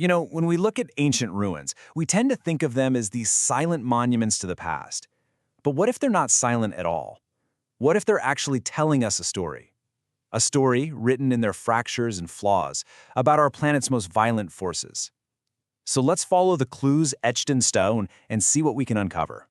When we look at ancient ruins, we tend to think of them as these silent monuments to the past. But what if they're not silent at all? What if they're actually telling us a story? A story written in their fractures and flaws about our planet's most violent forces. So let's follow the clues etched in stone and see what we can uncover.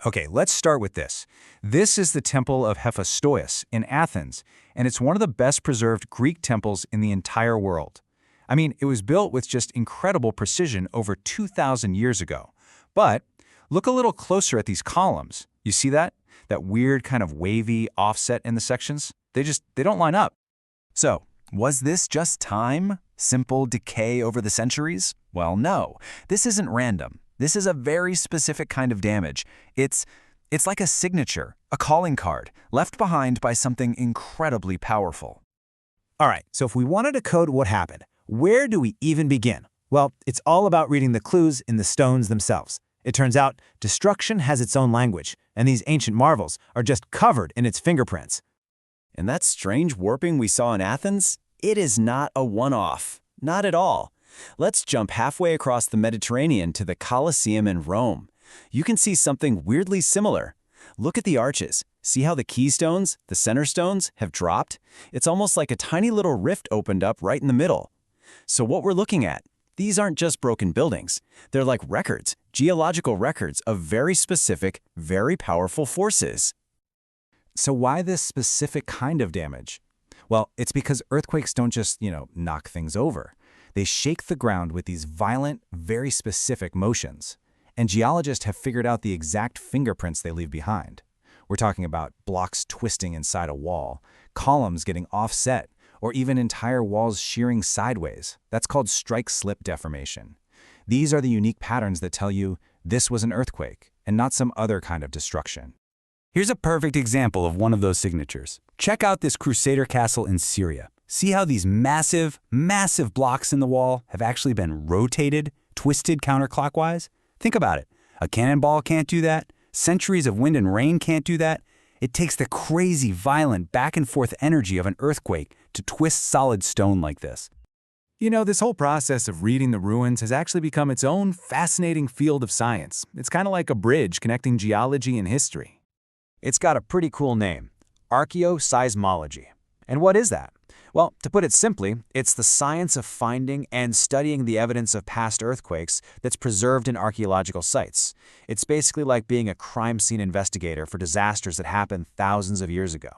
Okay, let's start with this. This is the Temple of Hephaestus in Athens, and it's one of the best preserved Greek temples in the entire world. I mean, it was built with just incredible precision over 2,000 years ago. But look a little closer at these columns. You see that? That weird kind of wavy offset in the sections? They don't line up. So, was this just time? Simple decay over the centuries? Well, no. This isn't random. This is a very specific kind of damage. It's like a signature, a calling card, left behind by something incredibly powerful. All right, so if we wanted to code what happened, where do we even begin? Well, it's all about reading the clues in the stones themselves. It turns out destruction has its own language, and these ancient marvels are just covered in its fingerprints. And that strange warping we saw in Athens? It is not a one-off. Not at all. Let's jump halfway across the Mediterranean to the Colosseum in Rome. You can see something weirdly similar. Look at the arches. See how the keystones, the center stones, have dropped? It's almost like a tiny little rift opened up right in the middle. So what we're looking at, these aren't just broken buildings. They're like records, geological records of very specific, very powerful forces. So why this specific kind of damage? Well, it's because earthquakes don't just, knock things over. They shake the ground with these violent, very specific motions. And geologists have figured out the exact fingerprints they leave behind. We're talking about blocks twisting inside a wall, columns getting offset, or even entire walls shearing sideways. That's called strike-slip deformation. These are the unique patterns that tell you this was an earthquake and not some other kind of destruction. Here's a perfect example of one of those signatures. Check out this Crusader castle in Syria. See how these massive, massive blocks in the wall have actually been rotated, twisted counterclockwise? Think about it. A cannonball can't do that. Centuries of wind and rain can't do that. It takes the crazy, violent, back-and-forth energy of an earthquake to twist solid stone like this. This whole process of reading the ruins has actually become its own fascinating field of science. It's kind of like a bridge connecting geology and history. It's got a pretty cool name, archaeoseismology. And what is that? Well, to put it simply, it's the science of finding and studying the evidence of past earthquakes that's preserved in archaeological sites. It's basically like being a crime scene investigator for disasters that happened thousands of years ago.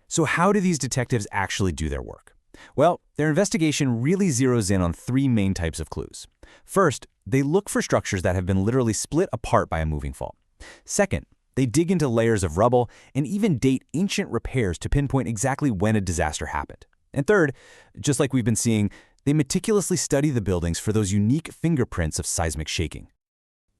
So how do these detectives actually do their work? Well, their investigation really zeroes in on three main types of clues. First, they look for structures that have been literally split apart by a moving fault. Second, they dig into layers of rubble and even date ancient repairs to pinpoint exactly when a disaster happened. And third, just like we've been seeing, they meticulously study the buildings for those unique fingerprints of seismic shaking.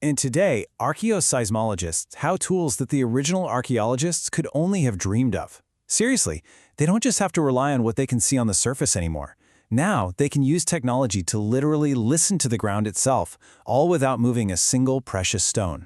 And today, archaeoseismologists have tools that the original archaeologists could only have dreamed of. Seriously, they don't just have to rely on what they can see on the surface anymore. Now, they can use technology to literally listen to the ground itself, all without moving a single precious stone.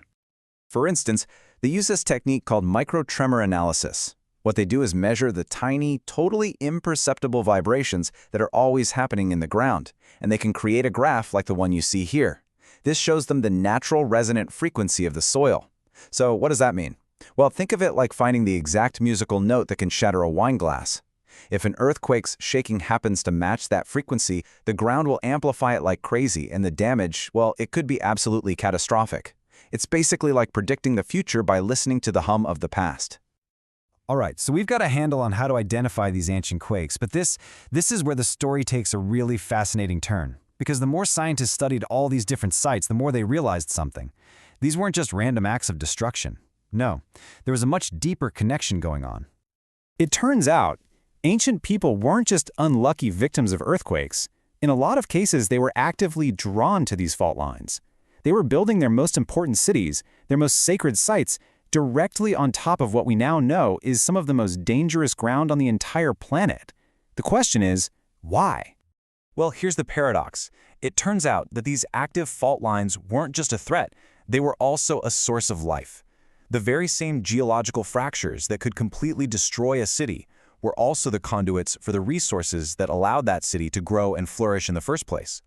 For instance, they use this technique called microtremor analysis. What they do is measure the tiny, totally imperceptible vibrations that are always happening in the ground, and they can create a graph like the one you see here. This shows them the natural resonant frequency of the soil. So what does that mean? Well, think of it like finding the exact musical note that can shatter a wine glass. If an earthquake's shaking happens to match that frequency, the ground will amplify it like crazy, and the damage, well, it could be absolutely catastrophic. It's basically like predicting the future by listening to the hum of the past. All right, so we've got a handle on how to identify these ancient quakes, but this is where the story takes a really fascinating turn. Because the more scientists studied all these different sites, the more they realized something. These weren't just random acts of destruction. No, there was a much deeper connection going on. It turns out, ancient people weren't just unlucky victims of earthquakes. In a lot of cases, they were actively drawn to these fault lines. They were building their most important cities, their most sacred sites, directly on top of what we now know is some of the most dangerous ground on the entire planet. The question is, why? Well, here's the paradox. It turns out that these active fault lines weren't just a threat, they were also a source of life. The very same geological fractures that could completely destroy a city were also the conduits for the resources that allowed that city to grow and flourish in the first place.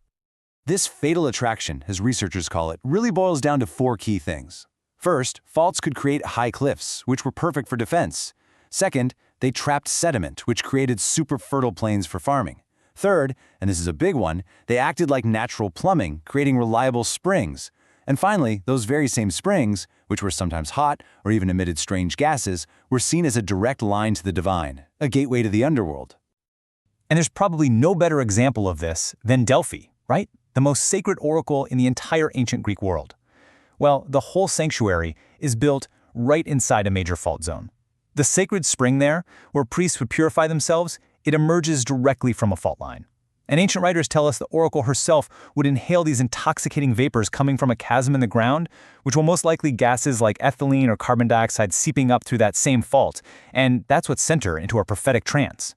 This fatal attraction, as researchers call it, really boils down to 4 key things. First, faults could create high cliffs, which were perfect for defense. Second, they trapped sediment, which created super fertile plains for farming. Third, and this is a big one, they acted like natural plumbing, creating reliable springs. And finally, those very same springs, which were sometimes hot or even emitted strange gases, were seen as a direct line to the divine, a gateway to the underworld. And there's probably no better example of this than Delphi, right? The most sacred oracle in the entire ancient Greek world. Well, the whole sanctuary is built right inside a major fault zone. The sacred spring there, where priests would purify themselves, it emerges directly from a fault line. And ancient writers tell us the oracle herself would inhale these intoxicating vapors coming from a chasm in the ground, which will most likely gases like ethylene or carbon dioxide seeping up through that same fault, and that's what sent her into a prophetic trance.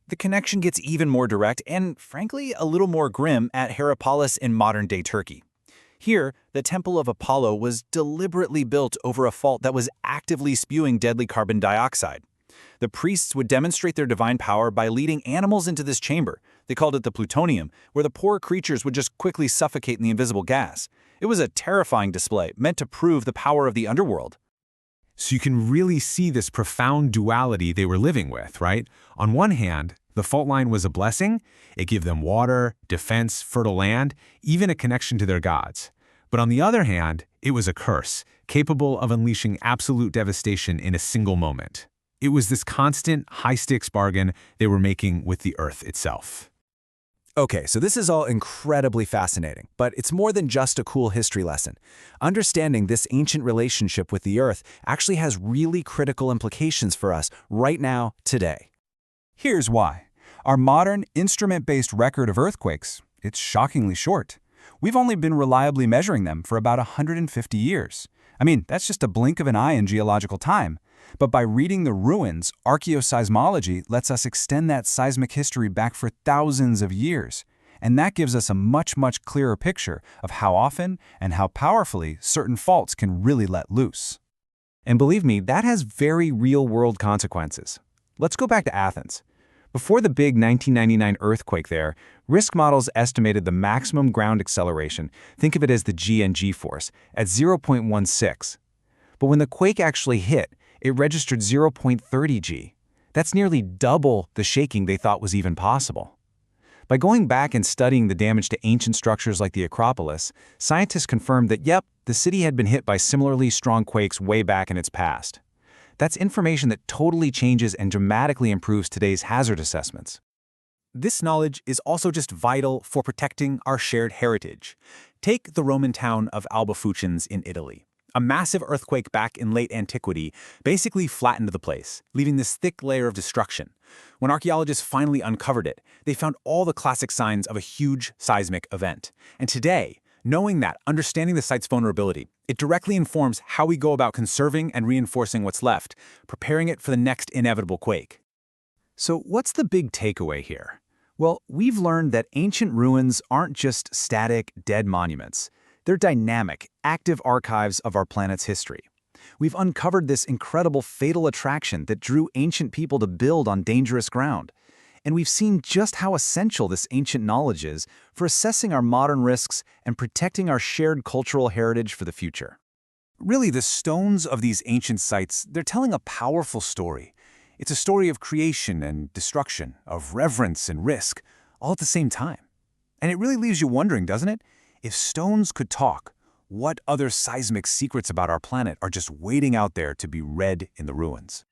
The connection gets even more direct and, frankly, a little more grim at Hierapolis in modern-day Turkey. Here, the Temple of Apollo was deliberately built over a fault that was actively spewing deadly carbon dioxide. The priests would demonstrate their divine power by leading animals into this chamber. They called it the plutonium, where the poor creatures would just quickly suffocate in the invisible gas. It was a terrifying display, meant to prove the power of the underworld. So you can really see this profound duality they were living with, right? On one hand, the fault line was a blessing. It gave them water, defense, fertile land, even a connection to their gods. But on the other hand, it was a curse, capable of unleashing absolute devastation in a single moment. It was this constant, high-stakes bargain they were making with the earth itself. Okay, so this is all incredibly fascinating, but it's more than just a cool history lesson. Understanding this ancient relationship with the Earth actually has really critical implications for us right now, today. Here's why. Our modern, instrument-based record of earthquakes, it's shockingly short. We've only been reliably measuring them for about 150 years. I mean, that's just a blink of an eye in geological time. But by reading the ruins, archaeoseismology lets us extend that seismic history back for thousands of years. And that gives us a much clearer picture of how often and how powerfully certain faults can really let loose. And believe me, that has very real-world consequences. Let's go back to Athens. Before the big 1999 earthquake there, risk models estimated the maximum ground acceleration, think of it as the G and G force, at 0.16. But when the quake actually hit, it registered 0.30 G. That's nearly double the shaking they thought was even possible. By going back and studying the damage to ancient structures like the Acropolis, scientists confirmed that, yep, the city had been hit by similarly strong quakes way back in its past. That's information that totally changes and dramatically improves today's hazard assessments. This knowledge is also just vital for protecting our shared heritage. Take the Roman town of Alba Fucins in Italy. A massive earthquake back in late antiquity basically flattened the place, leaving this thick layer of destruction. When archaeologists finally uncovered it, they found all the classic signs of a huge seismic event. And today, knowing that, understanding the site's vulnerability, it directly informs how we go about conserving and reinforcing what's left, preparing it for the next inevitable quake. So what's the big takeaway here? Well, we've learned that ancient ruins aren't just static, dead monuments. They're dynamic, active archives of our planet's history. We've uncovered this incredible fatal attraction that drew ancient people to build on dangerous ground. And we've seen just how essential this ancient knowledge is for assessing our modern risks and protecting our shared cultural heritage for the future. Really, the stones of these ancient sites, they're telling a powerful story. It's a story of creation and destruction, of reverence and risk, all at the same time. And it really leaves you wondering, doesn't it? If stones could talk, what other seismic secrets about our planet are just waiting out there to be read in the ruins?